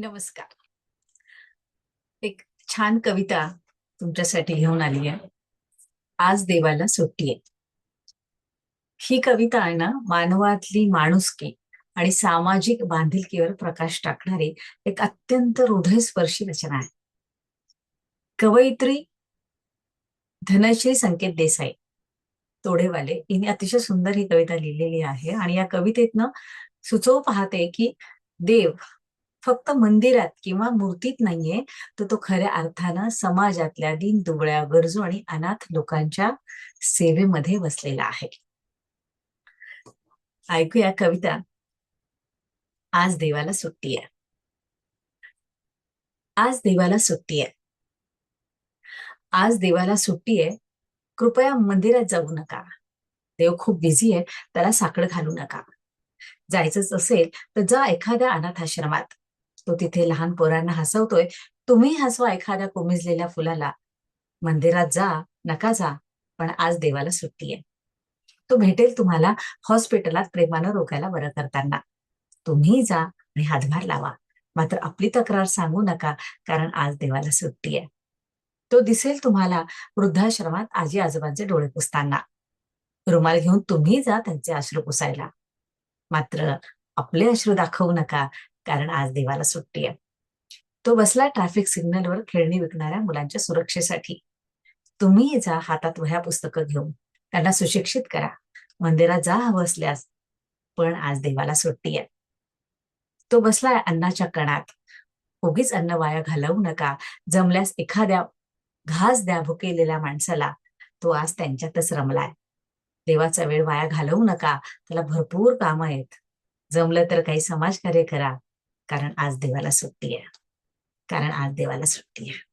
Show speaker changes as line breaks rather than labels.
नमस्कार. एक छान कविता तुमच्यासाठी घेऊन आली आहे. आज देवाला सुट्टी आहे. ही कविता आहे ना, मानवातली माणुसकी आणि सामाजिक बांधिलकीवर प्रकाश टाकणारी एक अत्यंत हृदयस्पर्शी रचना आहे. कवयित्री धनश्री संकेत देसाई तोडेवाले हिने अतिशय सुंदर ही कविता लिहिलेली आहे आणि या कवितेतनं सुचवू पाहते की देव फक्त मंदिरात किंवा मूर्तीत नाहीये, तर तो खऱ्या अर्थानं समाजातल्या दीन दुबळ्या गरजू आणि अनाथ लोकांच्या सेवेमध्ये बसलेला आहे. ऐकूया कविता. आज देवाला सुट्टी आहे. आज देवाला सुट्टी आहे. आज देवाला सुट्टी आहे. कृपया मंदिरात जाऊ नका. देव खूप बिझी आहे, त्याला साकडं घालू नका. जायचंच असेल तर जा एखाद्या अनाथ आश्रमात. तो तिथे लहान पोरांना हसवतोय, तुम्ही हसवा एखाद्या कोमेजलेल्या फुलाला. मंदिरात जा, नका जा, पण आज देवाला सुट्टी आहे. तो भेटेल तुम्हाला हॉस्पिटलात प्रेमानं रोगाला बरं करताना. तुम्ही जा आणि हातभार लावा, मात्र आपली तक्रार सांगू नका, कारण आज देवाला सुट्टी आहे. तो दिसेल तुम्हाला वृद्धाश्रमात आजी आजोबांचे डोळे पुसताना. रुमाल घेऊन तुम्ही जा त्यांचे अश्रू पुसायला, मात्र आपले अश्रू दाखवू नका, कारण आज देवाला सुट्टी आहे. तो बसला ट्रॅफिक सिग्नलवर खेळणी विकणाऱ्या मुलांच्या सुरक्षेसाठी. तुम्ही जा हातात वह्या पुस्तकं घेऊन, त्यांना सुशिक्षित करा. मंदिरात जा हवं असल्यास, पण आज देवाला सुट्टी आहे. तो बसलाय अन्नाच्या कणात. उगीच अन्न वाया घालवू नका. जमल्यास एखाद्या घास द्या भुकेलेल्या माणसाला. तो आज त्यांच्यातच रमलाय. देवाचा वेळ वाया घालवू नका, त्याला भरपूर कामं आहेत. जमलं तर काही समाजकार्य करा, कारण आज देवाला सुट्टी आहे. कारण आज देवाला सुट्टी आहे.